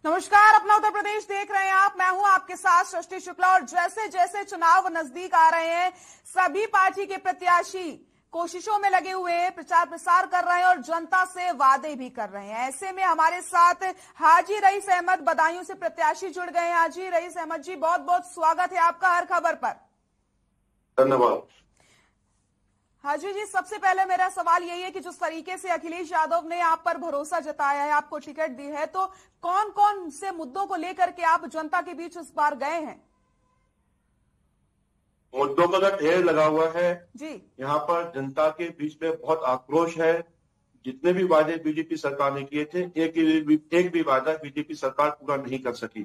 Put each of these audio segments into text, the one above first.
नमस्कार, अपना उत्तर प्रदेश देख रहे हैं आप। मैं हूं आपके साथ सृष्टि शुक्ला। और जैसे जैसे चुनाव नजदीक आ रहे हैं, सभी पार्टी के प्रत्याशी कोशिशों में लगे हुए हैं, प्रचार प्रसार कर रहे हैं और जनता से वादे भी कर रहे हैं। ऐसे में हमारे साथ हाजी रईस अहमद बदायूं से प्रत्याशी जुड़ गए हैं। हाजी रईस अहमद जी, बहुत बहुत स्वागत है आपका हर खबर पर। धन्यवाद। हाजी जी, सबसे पहले मेरा सवाल यही है कि जिस तरीके से अखिलेश यादव ने आप पर भरोसा जताया है, आपको टिकट दी है, तो कौन कौन से मुद्दों को लेकर के आप जनता के बीच इस बार गए हैं? मुद्दों का ढेर लगा हुआ है जी। यहाँ पर जनता के बीच में बहुत आक्रोश है। जितने भी वादे बीजेपी सरकार ने किए थे, एक भी वादा बीजेपी सरकार पूरा नहीं कर सकी।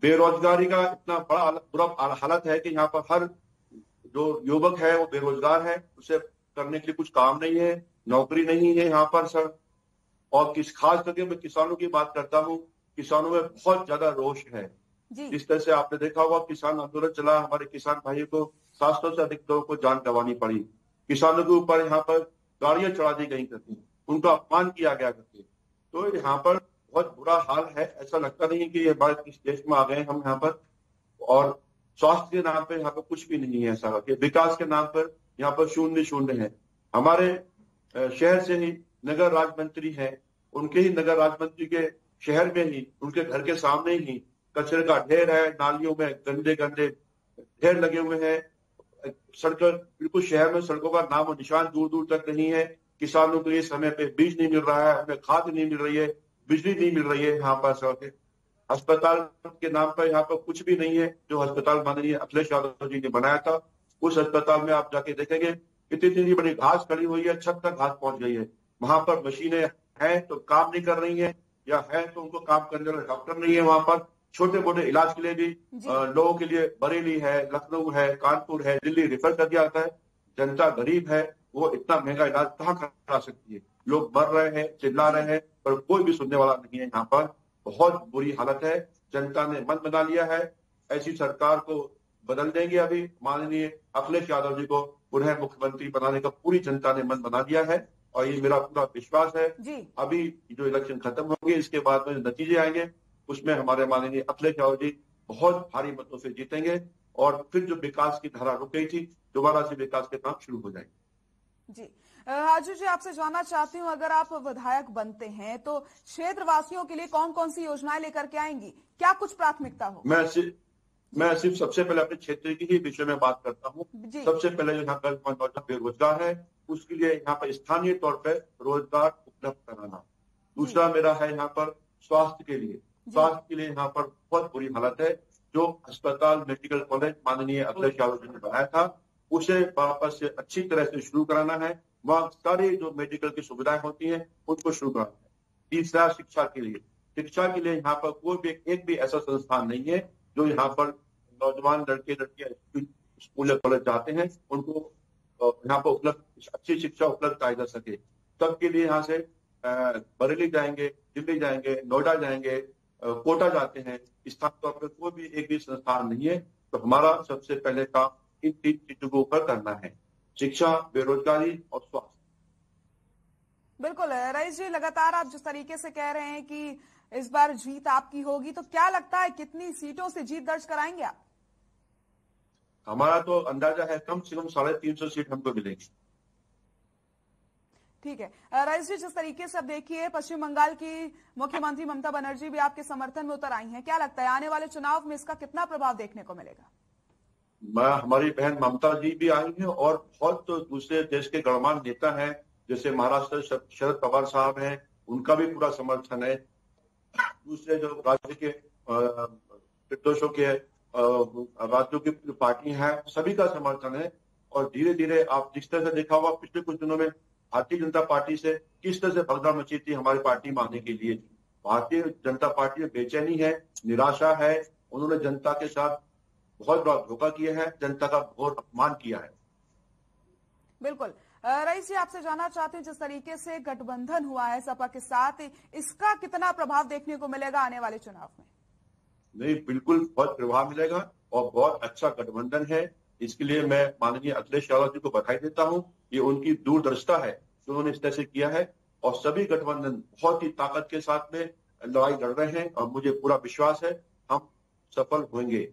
बेरोजगारी का इतना बड़ा बुरा हालत है कि यहाँ पर हर जो युवक है वो बेरोजगार है, उसे करने के लिए कुछ काम नहीं है, नौकरी नहीं है यहाँ पर सर। और खास करके मैं किसानों की बात करता हूँ, किसानों में बहुत ज्यादा रोष है। जिस तरह से आपने देखा होगा, किसान आंदोलन चला, हमारे किसान भाइयों को 700 से अधिक लोगों को जान गंवानी पड़ी। किसानों के ऊपर यहाँ पर गाड़ियां चढ़ा दी गई करती, उनका अपमान किया गया करते। तो यहाँ पर बहुत बुरा हाल है। ऐसा लगता नहीं कि ये हमारे इस देश में आ गए हम यहाँ पर। और स्वास्थ्य के नाम पर यहाँ पर कुछ भी नहीं है ऐसा, विकास के नाम पर यहाँ पर शून्य है। हमारे शहर से ही नगर राज्य मंत्री है, उनके ही नगर राज्य मंत्री के शहर में ही, उनके घर के सामने ही कचरे का ढेर है, नालियों में गंदे गंदे ढेर लगे हुए हैं। सड़क बिल्कुल शहर में सड़कों का नाम और निशान दूर दूर तक नहीं है। किसानों के लिए समय पे बीज नहीं मिल रहा है, उन्हें खाद नहीं मिल रही है, बिजली नहीं मिल रही है। यहाँ पर सड़कें, अस्पताल के नाम पर यहाँ पर कुछ भी नहीं है। जो अस्पताल माननीय अखिलेश यादव जी ने बनाया था, उस अस्पताल में आप जाके देखेंगे इतनी बड़ी घास खड़ी हुई है, छत तक घास पहुंच गई है। वहां पर मशीनें हैं तो काम नहीं कर रही है, या है तो उनको काम करने वाले डॉक्टर नहीं है। वहां पर छोटे मोटे इलाज के लिए भी लोगों के लिए बरेली है, लखनऊ है, कानपुर है, दिल्ली रेफर कर दिया जाता है। जनता गरीब है, वो इतना महंगा इलाज कहाँ करा सकती है? लोग मर रहे हैं, चिल्ला रहे हैं, पर कोई भी सुनने वाला नहीं है। यहाँ पर बहुत बुरी हालत है। जनता ने मन बना लिया है, ऐसी सरकार को बदल देंगे। अभी माननीय अखिलेश यादव जी को पुनः मुख्यमंत्री बनाने का पूरी जनता ने मन बना दिया है, और ये मेरा पूरा विश्वास है। अभी जो इलेक्शन खत्म होंगे, इसके बाद में नतीजे आएंगे, उसमें हमारे माननीय अखिलेश यादव जी बहुत भारी मतों से जीतेंगे, और फिर जो विकास की धारा रुक गई थी, दोबारा से विकास के काम शुरू हो जाएंगे। जी हाजी जी, आपसे जानना चाहती हूँ, अगर आप विधायक बनते हैं तो क्षेत्रवासियों के लिए कौन कौन सी योजनाएं लेकर के आएंगी? क्या कुछ प्राथमिकता हो? मैं सिर्फ सबसे पहले अपने क्षेत्र की ही विषय में बात करता हूँ। सबसे पहले जो यहाँ पर बेरोजगार है, उसके लिए यहाँ पर स्थानीय तौर पर रोजगार उपलब्ध कराना। दूसरा मेरा है यहाँ पर स्वास्थ्य के लिए। स्वास्थ्य के लिए यहाँ पर बहुत बुरी हालत है। जो अस्पताल, मेडिकल कॉलेज माननीय अखिलेश यादव जी ने बनाया था, उसे वापस से अच्छी तरह से शुरू कराना है। वहाँ सारी जो मेडिकल की सुविधाएं होती हैं, उनको शुरू कराना है। तीसरा शिक्षा के लिए यहाँ पर कोई भी एक भी ऐसा संस्थान नहीं है जो यहाँ पर नौजवान लड़के लड़कियां स्कूल कॉलेज जाते हैं, उनको यहाँ पर उपलब्ध अच्छी शिक्षा उपलब्ध कराई जा सके। सबके लिए यहाँ से बरेली जाएंगे, दिल्ली जाएंगे, नोएडा जाएंगे, कोटा जाते हैं। स्थानीय तौर पर कोई भी एक भी संस्थान नहीं है। तो हमारा सबसे पहले काम इन 3 चीजों के ऊपर करना है: शिक्षा, बेरोजगारी और स्वास्थ्य। बिल्कुल रईस जी, लगातार आप जिस तरीके से कह रहे हैं कि इस बार जीत आपकी होगी, तो क्या लगता है कितनी सीटों से जीत दर्ज कराएंगे आप? हमारा तो अंदाजा है कम से कम 350 सीट हमको मिलेगी। ठीक है रईस जी, जिस तरीके से अब देखिए, पश्चिम बंगाल की मुख्यमंत्री ममता बनर्जी भी आपके समर्थन में उतर आई हैं, क्या लगता है आने वाले चुनाव में इसका कितना प्रभाव देखने को मिलेगा? हमारी बहन ममता जी भी आई हैं, और बहुत दूसरे देश के गणमान्य नेता हैं, जैसे महाराष्ट्र शरद पवार साहब हैं, उनका भी पूरा समर्थन है। दूसरे जो राज्य के प्रदेशों के राज्यों की पार्टी है, सभी का समर्थन है। और धीरे धीरे आप जिस तरह से देखा होगा, पिछले कुछ दिनों में भारतीय जनता पार्टी से किस तरह से भगदड़ मची थी हमारी पार्टी में आने के लिए। भारतीय जनता पार्टी में बेचैनी है, निराशा है। उन्होंने जनता के साथ बहुत बड़ा धोखा किया है, जनता का घोर अपमान किया है। बिल्कुल रईस जी, आपसे जानना चाहते हैं, जिस तरीके से गठबंधन हुआ है सपा के साथ, इसका कितना प्रभाव देखने को मिलेगा आने वाले चुनाव में? नहीं, बिल्कुल बहुत प्रभाव मिलेगा, और बहुत अच्छा गठबंधन है। इसके लिए मैं माननीय अखिलेश यादव जी को बधाई देता हूं। ये उनकी दूरदर्शिता है जो उन्होंने इस तरह से किया है। और सभी गठबंधन बहुत ही ताकत के साथ में लड़ाई लड़ रहे हैं और मुझे पूरा विश्वास है हम सफल होंगे।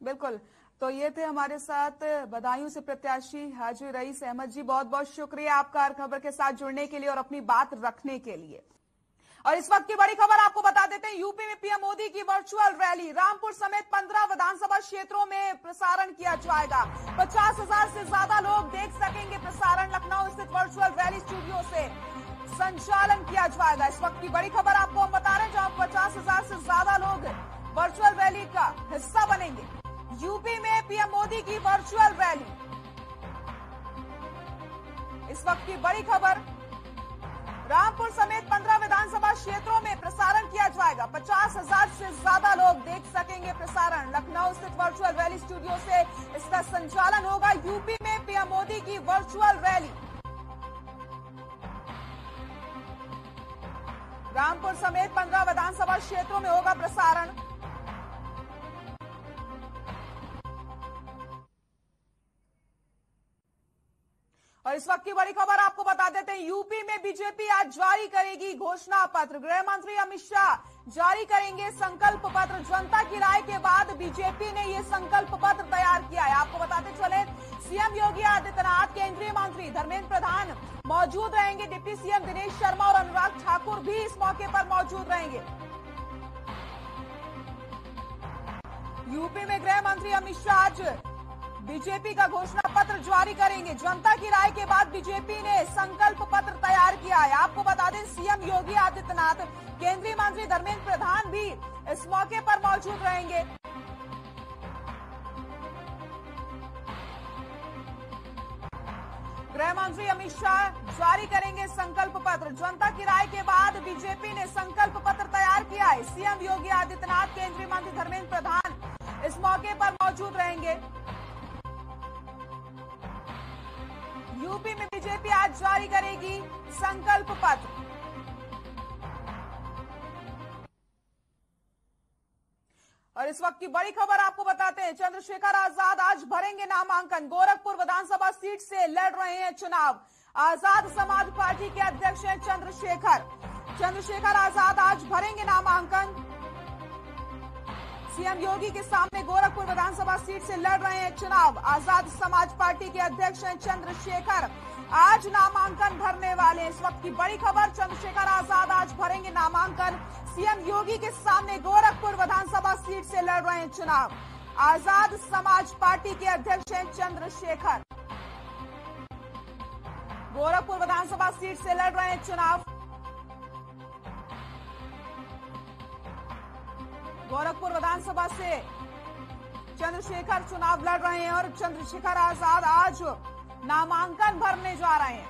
बिल्कुल, तो ये थे हमारे साथ बदायूं से प्रत्याशी हाजी रईस अहमद जी। बहुत बहुत शुक्रिया आपका हर खबर के साथ जुड़ने के लिए और अपनी बात रखने के लिए। और इस वक्त की बड़ी खबर आपको बता देते हैं, यूपी में पीएम मोदी की वर्चुअल रैली, रामपुर समेत 15 विधानसभा क्षेत्रों में प्रसारण किया जाएगा। 50,000 से ज्यादा लोग देख सकेंगे प्रसारण। लखनऊ स्थित वर्चुअल रैली स्टूडियो से संचालन किया जाएगा। इस वक्त की बड़ी खबर आपको हम बता रहे हैं, जहां 50,000 से ज्यादा लोग वर्चुअल रैली का हिस्सा बनेंगे। यूपी में पीएम मोदी की वर्चुअल रैली, इस वक्त की बड़ी खबर, रामपुर समेत 15 विधानसभा क्षेत्रों में प्रसारण किया जाएगा। 50,000 से ज्यादा लोग देख सकेंगे प्रसारण। लखनऊ स्थित वर्चुअल रैली स्टूडियो से इसका संचालन होगा। यूपी में पीएम मोदी की वर्चुअल रैली, रामपुर समेत 15 विधानसभा क्षेत्रों में होगा प्रसारण। और इस वक्त की बड़ी खबर आपको बता देते हैं, यूपी में बीजेपी आज जारी करेगी घोषणा पत्र। गृह मंत्री अमित शाह जारी करेंगे संकल्प पत्र। जनता की राय के बाद बीजेपी ने यह संकल्प पत्र तैयार किया है। आपको बताते चले, सीएम योगी आदित्यनाथ, केंद्रीय मंत्री धर्मेंद्र प्रधान मौजूद रहेंगे। डिप्टी सीएम दिनेश शर्मा और अनुराग ठाकुर भी इस मौके पर मौजूद रहेंगे। यूपी में गृह मंत्री अमित शाह आज बीजेपी का घोषणा पत्र जारी करेंगे। जनता की राय के बाद बीजेपी ने संकल्प पत्र तैयार किया है। आपको बता दें, सीएम योगी आदित्यनाथ, केंद्रीय मंत्री धर्मेंद्र प्रधान भी इस मौके पर मौजूद रहेंगे। गृह मंत्री अमित शाह जारी करेंगे संकल्प पत्र। जनता की राय के बाद बीजेपी ने संकल्प पत्र तैयार किया है। सीएम योगी आदित्यनाथ, केंद्रीय मंत्री धर्मेंद्र प्रधान इस मौके पर मौजूद रहेंगे। यूपी में बीजेपी आज जारी करेगी संकल्प पत्र। और इस वक्त की बड़ी खबर आपको बताते हैं, चंद्रशेखर आजाद आज भरेंगे नामांकन। गोरखपुर विधानसभा सीट से लड़ रहे हैं चुनाव। आजाद समाज पार्टी के अध्यक्ष हैं चंद्रशेखर आजाद आज भरेंगे नामांकन। सीएम योगी के सामने गोरखपुर विधानसभा सीट से लड़ रहे हैं चुनाव। आजाद समाज पार्टी के अध्यक्ष हैं चंद्रशेखर, आज नामांकन भरने वाले। इस वक्त की बड़ी खबर, चंद्रशेखर आजाद आज भरेंगे नामांकन। सीएम योगी के सामने गोरखपुर विधानसभा सीट से लड़ रहे हैं चुनाव। आजाद समाज पार्टी के अध्यक्ष हैं चंद्रशेखर, गोरखपुर विधानसभा सीट से लड़ रहे हैं चुनाव। गोरखपुर विधानसभा से चंद्रशेखर चुनाव लड़ रहे हैं और चंद्रशेखर आजाद आज नामांकन भरने जा रहे हैं।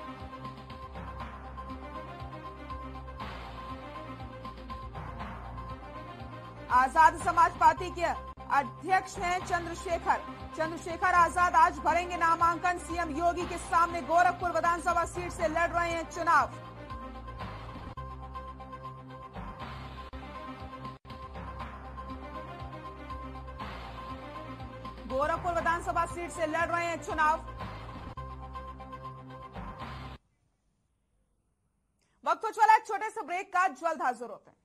आजाद समाज पार्टी के अध्यक्ष हैं चंद्रशेखर आजाद आज भरेंगे नामांकन। सीएम योगी के सामने गोरखपुर विधानसभा सीट से लड़ रहे हैं चुनाव। गोरखपुर विधानसभा सीट से लड़ रहे हैं चुनाव। वक्त हो चला एक छोटे से ब्रेक का, जल्द हाजिर होते हैं।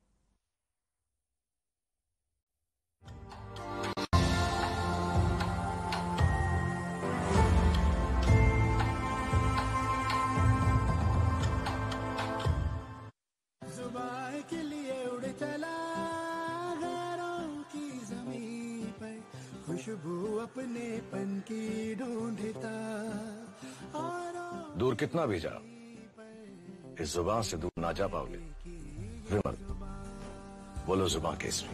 जुबान के लिए उड़ चला गैरों की जमीन पर, खुशबू अपने पन की ढूंढता। दूर कितना भी जा, इस जुबान से दूर ना जा पाओगे। विमल, बोलो जुबान केसरी।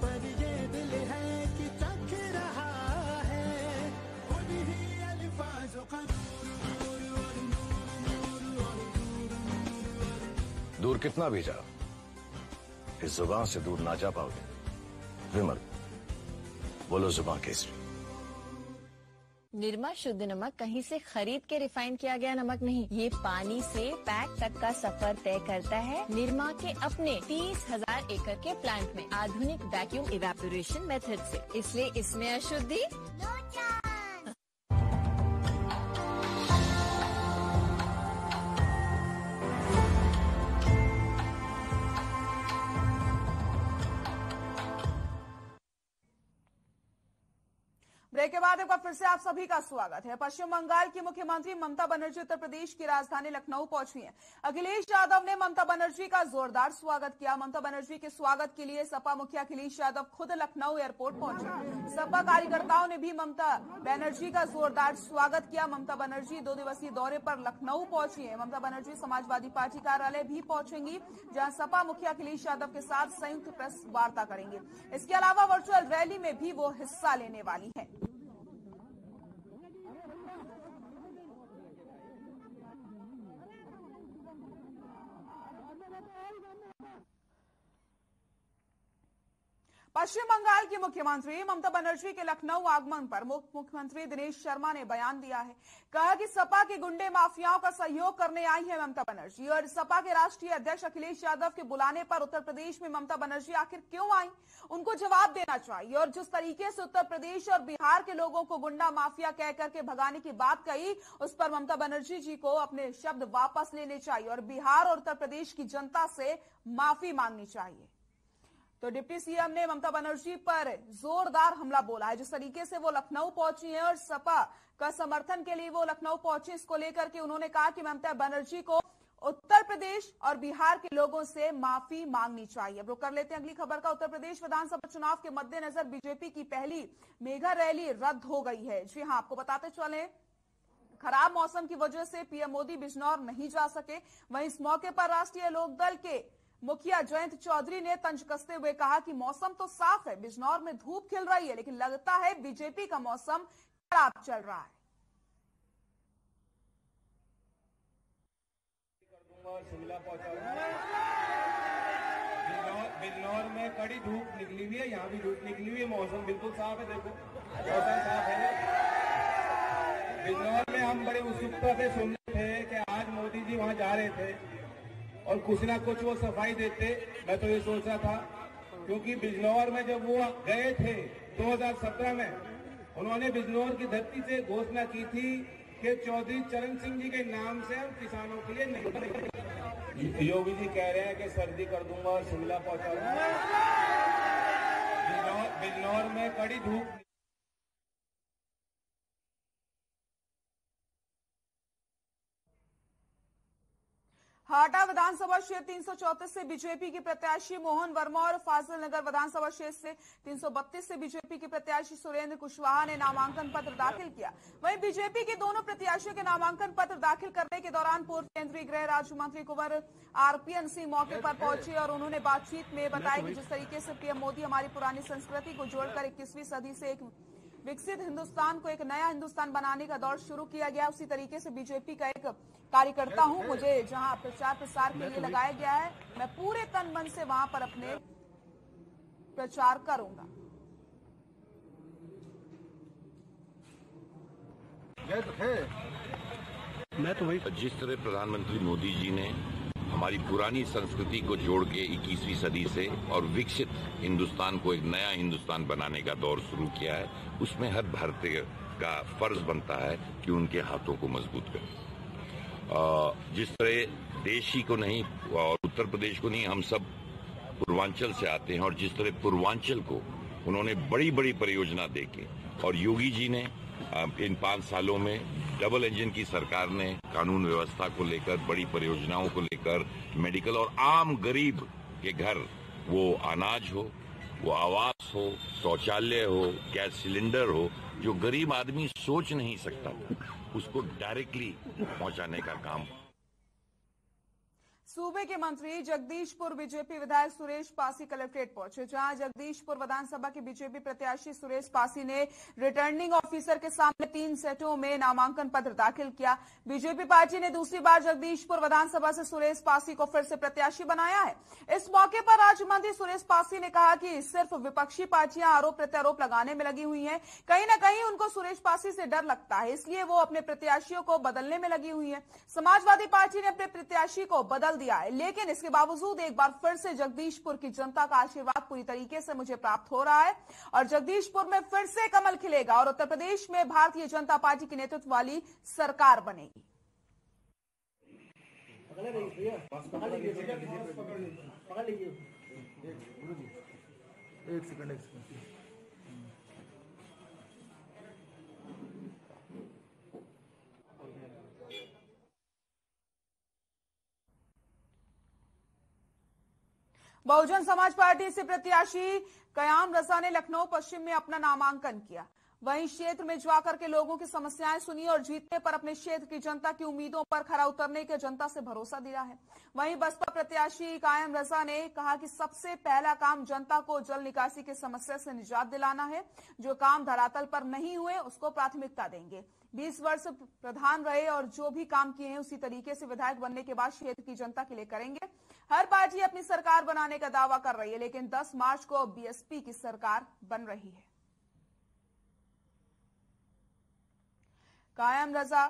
पर ये दिल है कि चख रहा है उन्हीं अल्फाजों का। दूर कितना भी जा, इस जुबान से दूर ना जा पाओगे। विमल, बोलो जुबान केसरी। निरमा शुद्ध नमक कहीं से खरीद के रिफाइन किया गया नमक नहीं, ये पानी से पैक तक का सफर तय करता है। निरमा के अपने 30,000 एकड़ के प्लांट में आधुनिक वैक्यूम इवेपोरेशन मेथड से, इसलिए इसमें अशुद्धि ब्रेक के बाद एक बार फिर से आप सभी का स्वागत है। पश्चिम बंगाल की मुख्यमंत्री ममता बनर्जी उत्तर प्रदेश की राजधानी लखनऊ पहुंची हैं। अखिलेश यादव ने ममता बनर्जी का जोरदार स्वागत किया। ममता बनर्जी के स्वागत के लिए सपा मुखिया अखिलेश यादव खुद लखनऊ एयरपोर्ट पहुंचे। सपा कार्यकर्ताओं ने भी ममता बनर्जी का जोरदार स्वागत किया। ममता बनर्जी 2 दिवसीय दौरे पर लखनऊ पहुंची है। ममता बनर्जी समाजवादी पार्टी कार्यालय भी पहुंचेंगी, जहां सपा मुखिया अखिलेश यादव के साथ संयुक्त प्रेस वार्ता करेंगे। इसके अलावा वर्चुअल रैली में भी वो हिस्सा लेने वाली है। पश्चिम बंगाल की मुख्यमंत्री ममता बनर्जी के लखनऊ आगमन पर मुख्यमंत्री दिनेश शर्मा ने बयान दिया है। कहा कि सपा के गुंडे माफियाओं का सहयोग करने आई है ममता बनर्जी, और सपा के राष्ट्रीय अध्यक्ष अखिलेश यादव के बुलाने पर उत्तर प्रदेश में ममता बनर्जी आखिर क्यों आई, उनको जवाब देना चाहिए। और जिस तरीके से उत्तर प्रदेश और बिहार के लोगों को गुंडा माफिया कह करके भगाने की बात कही, उस पर ममता बनर्जी जी को अपने शब्द वापस लेने चाहिए और बिहार और उत्तर प्रदेश की जनता से माफी मांगनी चाहिए। तो डिप्टी सीएम ने ममता बनर्जी पर जोरदार हमला बोला है। जिस तरीके से वो लखनऊ पहुंची हैं और सपा का समर्थन के लिए वो लखनऊ पहुंची, इसको लेकर के उन्होंने कहा कि ममता बनर्जी को उत्तर प्रदेश और बिहार के लोगों से माफी मांगनी चाहिए। अब रुक कर लेते हैं अगली खबर का। उत्तर प्रदेश विधानसभा चुनाव के मद्देनजर बीजेपी की पहली मेगा रैली रद्द हो गई है। जी हां, आपको बताते चले, खराब मौसम की वजह से पीएम मोदी बिजनौर नहीं जा सके। वहीं इस मौके पर राष्ट्रीय लोकदल के मुखिया जयंत चौधरी ने तंज कसते हुए कहा कि मौसम तो साफ है, बिजनौर में धूप खिल रही है, लेकिन लगता है बीजेपी का मौसम खराब चल रहा है। शिमला बिजनौर में कड़ी धूप निकली हुई है, यहाँ भी धूप निकली हुई है, मौसम बिल्कुल साफ है। देखो मौसम साफ है। बिजनौर में हम बड़ी उत्सुकता से सुन रहे थे कि आज मोदी जी वहाँ जा रहे थे और कुछ ना कुछ वो सफाई देते। मैं तो ये सोच रहा था, क्योंकि बिजनौर में जब वो गए थे 2017 में, उन्होंने बिजनौर की धरती से घोषणा की थी कि चौधरी चरण सिंह जी के नाम से हम किसानों के लिए नहीं। योगी जी कह रहे हैं कि सर्दी कर दूंगा और शिमला पहुंचा दूंगा। बिजनौर में कड़ी धूप। हाटा विधानसभा क्षेत्र 334 से बीजेपी के प्रत्याशी मोहन वर्मा और फाजिल नगर विधानसभा क्षेत्र से 332 से बीजेपी के प्रत्याशी सुरेंद्र कुशवाहा ने नामांकन पत्र दाखिल किया। वहीं बीजेपी के दोनों प्रत्याशियों के नामांकन पत्र दाखिल करने के दौरान पूर्व केंद्रीय गृह राज्य मंत्री कुंवर आरपीएन सिंह मौके पर पहुंचे और उन्होंने बातचीत में बताया कि जिस तरीके से पीएम मोदी हमारी पुरानी संस्कृति को जोड़कर 21वीं सदी से एक विकसित हिंदुस्तान को एक नया हिंदुस्तान बनाने का दौर शुरू किया गया, उसी तरीके से बीजेपी का एक कार्यकर्ता हूं। मुझे जहां प्रचार प्रसार के लिए लगाया गया है, मैं पूरे तन मन से वहां पर अपने प्रचार करूंगा। मैं तो वही, जिस तरह प्रधानमंत्री मोदी जी ने हमारी पुरानी संस्कृति को जोड़ के 21वीं सदी से और विकसित हिंदुस्तान को एक नया हिंदुस्तान बनाने का दौर शुरू किया है, उसमें हर भारतीय का फर्ज बनता है कि उनके हाथों को मजबूत करें। जिस तरह देश ही को नहीं और उत्तर प्रदेश को नहीं, हम सब पूर्वांचल से आते हैं, और जिस तरह पूर्वांचल को उन्होंने बड़ी बड़ी परियोजना देके, और योगी जी ने इन 5 सालों में डबल इंजन की सरकार ने कानून व्यवस्था को लेकर, बड़ी परियोजनाओं को लेकर, मेडिकल और आम गरीब के घर, वो अनाज हो, वो आवास हो, शौचालय हो, गैस सिलेंडर हो, जो गरीब आदमी सोच नहीं सकता, उसको डायरेक्टली पहुंचाने का काम। सूबे के मंत्री जगदीशपुर बीजेपी विधायक सुरेश पासी कलेक्ट्रेट पहुंचे, जहां जगदीशपुर विधानसभा के बीजेपी प्रत्याशी सुरेश पासी ने रिटर्निंग ऑफिसर के सामने 3 सेटों में नामांकन पत्र दाखिल किया। बीजेपी पार्टी ने दूसरी बार जगदीशपुर विधानसभा से सुरेश पासी को फिर से प्रत्याशी बनाया है। इस मौके पर राज्य मंत्री सुरेश पासी ने कहा कि सिर्फ विपक्षी पार्टियां आरोप प्रत्यारोप लगाने में लगी हुई हैं, कहीं न कहीं उनको सुरेश पासी से डर लगता है, इसलिए वो अपने प्रत्याशियों को बदलने में लगी हुई है। समाजवादी पार्टी ने अपने प्रत्याशी को बदल दिया है, लेकिन इसके बावजूद एक बार फिर से जगदीशपुर की जनता का आशीर्वाद पूरी तरीके से मुझे प्राप्त हो रहा है और जगदीशपुर में फिर से कमल खिलेगा और उत्तर प्रदेश में भारतीय जनता पार्टी की नेतृत्व वाली सरकार बनेगी। एक सेकंड बहुजन समाज पार्टी से प्रत्याशी कयाम रजा ने लखनऊ पश्चिम में अपना नामांकन किया। वहीं क्षेत्र में जाकर के लोगों की समस्याएं सुनी और जीतने पर अपने क्षेत्र की जनता की उम्मीदों पर खरा उतरने के जनता से भरोसा दिया है। वहीं बसपा प्रत्याशी कायम रजा ने कहा कि सबसे पहला काम जनता को जल निकासी की समस्या से निजात दिलाना है। जो काम धरातल पर नहीं हुए उसको प्राथमिकता देंगे। 20 वर्ष प्रधान रहे और जो भी काम किए हैं उसी तरीके से विधायक बनने के बाद क्षेत्र की जनता के लिए करेंगे। हर पार्टी अपनी सरकार बनाने का दावा कर रही है, लेकिन 10 मार्च को बीएसपी की सरकार बन रही है। कायम रजा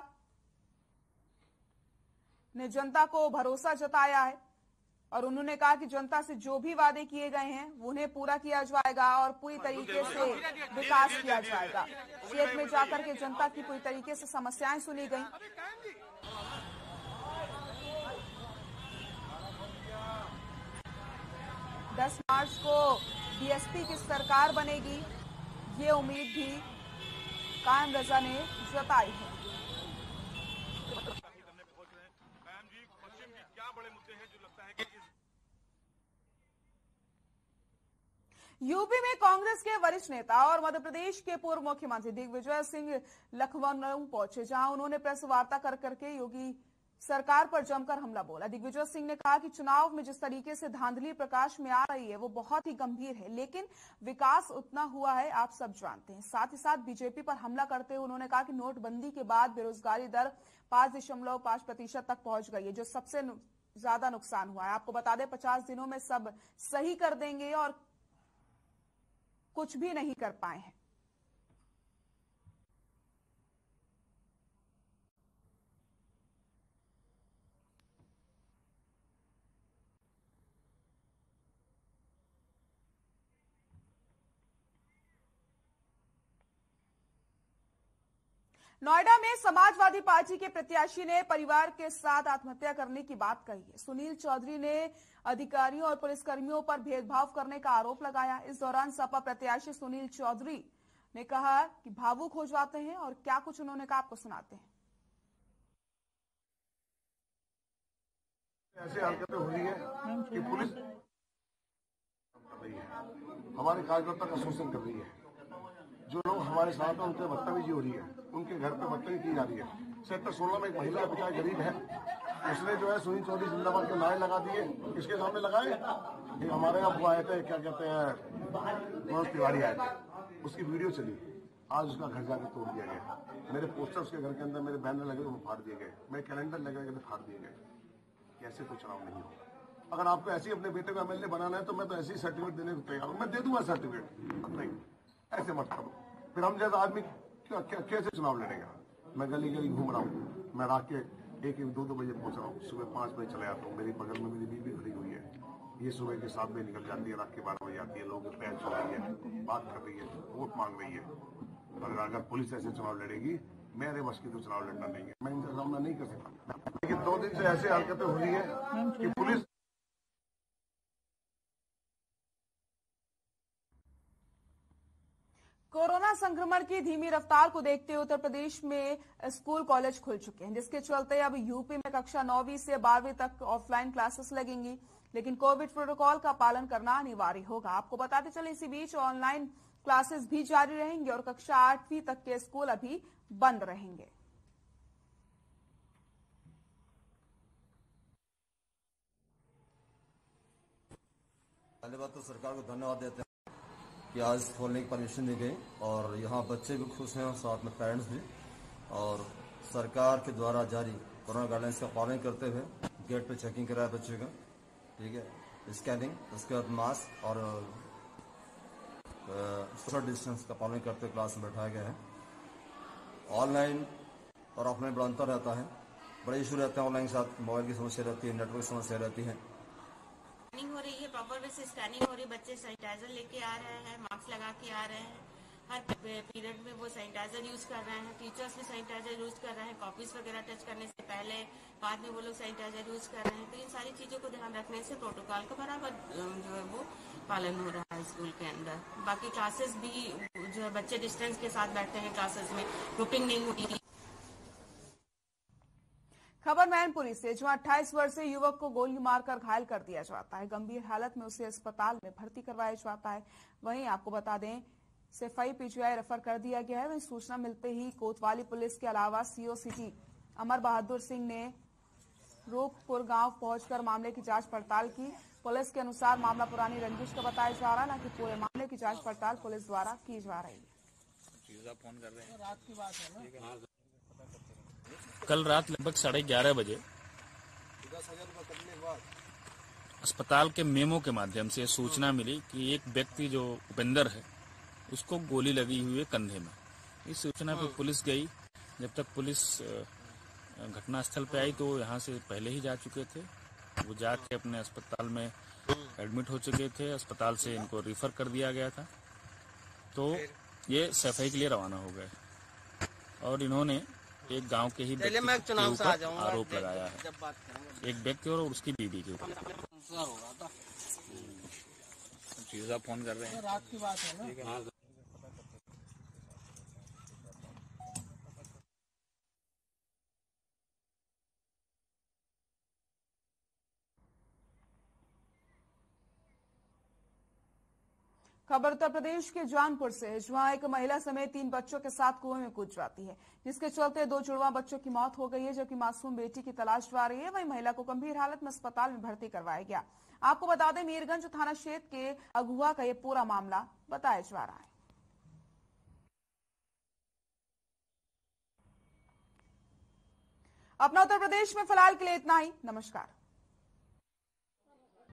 ने जनता को भरोसा जताया है और उन्होंने कहा कि जनता से जो भी वादे किए गए हैं उन्हें पूरा किया जाएगा और पूरी तरीके से विकास किया जाएगा। क्षेत्र में जाकर के जनता की पूरी तरीके से समस्याएं सुनी गई। दस मार्च को बीएसपी की सरकार बनेगी, ये उम्मीद भी कायम रजा ने जताई है। यूपी में कांग्रेस के वरिष्ठ नेता और मध्य प्रदेश के पूर्व मुख्यमंत्री दिग्विजय सिंह लखनऊ पहुंचे, जहां उन्होंने प्रेस वार्ता कर करके योगी सरकार पर जमकर हमला बोला। दिग्विजय सिंह ने कहा कि चुनाव में जिस तरीके से धांधली प्रकाश में आ रही है वो बहुत ही गंभीर है, लेकिन विकास उतना हुआ है आप सब जानते हैं। साथ ही साथ बीजेपी पर हमला करते हुए उन्होंने कहा कि नोटबंदी के बाद बेरोजगारी दर 5.5% तक पहुंच गई है, जो सबसे ज्यादा नुकसान हुआ है। आपको बता दें 50 दिनों में सब सही कर देंगे और कुछ भी नहीं कर पाए हैं। नोएडा में समाजवादी पार्टी के प्रत्याशी ने परिवार के साथ आत्महत्या करने की बात कही है। सुनील चौधरी ने अधिकारियों और पुलिसकर्मियों पर भेदभाव करने का आरोप लगाया। इस दौरान सपा प्रत्याशी सुनील चौधरी ने कहा कि भावुक हो जाते हैं और क्या कुछ उन्होंने कहा आपको सुनाते हैं। ऐसी हरकतें हो रही है कि पुलिस कर रही है, हमारे कार्यकर्ता का शोषण कर रही है। जो लोग हमारे साथ हैं उनके बदतमीजी हो रही है, उनके घर पे बदतमीजी की जा रही है। सेक्टर 16 में एक महिला बेचारी गरीब है, उसने जो है सुनील चौधरी जिंदाबाद के नारे लगा दिए। किसके सामने लगाए? एक हमारे यहाँ वो आए थे, क्या कहते हैं, मनोज तिवारी आए थे, उसकी वीडियो चली। आज उसका घर जाकर तोड़ दिया गया। मेरे पोस्टर उसके घर के अंदर, मेरे बैनर लगे वो फाड़ दिए गए, मेरे कैलेंडर लगे गए फाड़ दिए गए। कैसे तो चुनाव नहीं होगा। अगर आपको ऐसे ही अपने बेटे को एमएलए बनाना है तो मैं तो ऐसे ही सर्टिफिकेट देने को तैयार हूँ, मैं दे दूंगा सर्टिफिकेट। नहीं, ऐसे मत करो। फिर हम जैसा आदमी कैसे चुनाव लड़ेगा? मैं गली गली घूम रहा हूँ, मैं रात के 1-2 बजे पहुंच रहा हूँ, सुबह 5 बजे चले आता हूँ। मेरी बगल में मेरी बीवी खड़ी हुई है, ये सुबह के 7 बजे निकल जाती है, रात के 12 बजे आती है। लोगों के पैर छू रही है, बात कर रही है, वोट मांग रही है। और अगर पुलिस ऐसे चुनाव लड़ेगी, मेरे बस की तो चुनाव लड़ना नहीं है, मैं इनका सामना नहीं कर सकता। लेकिन 2 दिन से ऐसी हरकतें हो रही है कि पुलिस कोरोना संक्रमण की धीमी रफ्तार को देखते हुए उत्तर प्रदेश में स्कूल कॉलेज खुल चुके हैं, जिसके चलते अब यूपी में कक्षा 9वीं से 12वीं तक ऑफलाइन क्लासेस लगेंगी, लेकिन कोविड प्रोटोकॉल का पालन करना अनिवार्य होगा। आपको बताते चले इसी बीच ऑनलाइन क्लासेस भी जारी रहेंगे और कक्षा 8वीं तक के स्कूल अभी बंद रहेंगे। पहले बात तो सरकार को धन्यवाद देते हैं कि आज खोलने की परमिशन दी गई और यहाँ बच्चे भी खुश हैं और साथ में पेरेंट्स भी। और सरकार के द्वारा जारी कोरोना गाइडलाइंस का पालन करते हुए गेट पे चेकिंग कराया बच्चे का, ठीक है, स्कैनिंग, उसके बाद मास्क और सोशल डिस्टेंस का पालन करते हुए क्लास में बैठाया गया है। ऑनलाइन और ऑफलाइन बड़ा अंतर रहता है, बड़े इशू रहते हैं। ऑनलाइन के साथ मोबाइल की समस्या रहती है, नेटवर्क की समस्या रहती है। हो रही है, प्रॉपर वे से स्कैनिंग हो रही है, बच्चे सैनिटाइजर लेके आ रहे हैं, मास्क लगा के आ रहे हैं, हर पीरियड में वो सैनिटाइजर यूज कर रहे हैं, टीचर्स भी सैनिटाइजर यूज कर रहे हैं, कॉपीज वगैरह टच करने से पहले बाद में वो लोग सैनिटाइजर यूज कर रहे हैं। तो इन सारी चीजों को ध्यान रखने से प्रोटोकॉल का बराबर जो है वो पालन हो रहा है स्कूल के अंदर। बाकी क्लासेस भी जो है बच्चे डिस्टेंस के साथ बैठते हैं क्लासेस में, ग्रुपिंग नहीं होती। खबर मैनपुरी से, जहां 28 वर्षीय युवक को गोली मारकर घायल कर दिया जाता है। गंभीर हालत में उसे अस्पताल में भर्ती करवाया जाता है। वहीं आपको बता दें, सिपाही पीजीआई रेफर कर दिया गया है। वहीं सूचना मिलते ही कोतवाली पुलिस के अलावा सीओ सिटी अमर बहादुर सिंह ने रूपपुर गांव पहुंचकर मामले की जांच पड़ताल की। पुलिस के अनुसार मामला पुरानी रंजिश का बताया जा रहा है, न कि पूरे मामले की जांच पड़ताल पुलिस द्वारा की जा रही है। फोन कर रहे हैं, रात की बात है ना। कल रात लगभग 11:30 बजे अस्पताल के मेमो के माध्यम से सूचना मिली कि एक व्यक्ति जो उपेंद्र है उसको गोली लगी हुई है कंधे में। इस सूचना पर पुलिस गई। जब तक पुलिस घटनास्थल पे आई तो यहाँ से पहले ही जा चुके थे। वो जाके अपने अस्पताल में एडमिट हो चुके थे। अस्पताल से इनको रिफर कर दिया गया था। तो ये सफाई के लिए रवाना हो गए और इन्होंने एक गांव के ही व्यक्ति के ऊपर आरोप लगाया है, एक व्यक्ति और उसकी बीवी के ऊपर। फोन कर रहे हैं, रात की बात है ना। खबर उत्तर प्रदेश के जौनपुर से है, जहां एक महिला समेत 3 बच्चों के साथ कुएं में कूद जाती है, जिसके चलते 2 जुड़वा बच्चों की मौत हो गई है, जबकि मासूम बेटी की तलाश जा रही है। वहीं महिला को गंभीर हालत में अस्पताल में भर्ती करवाया गया। आपको बता दें, मीरगंज थाना क्षेत्र के अगुआ का यह पूरा मामला बताया जा रहा है। अपना उत्तर प्रदेश में फिलहाल के लिए इतना ही। नमस्कार।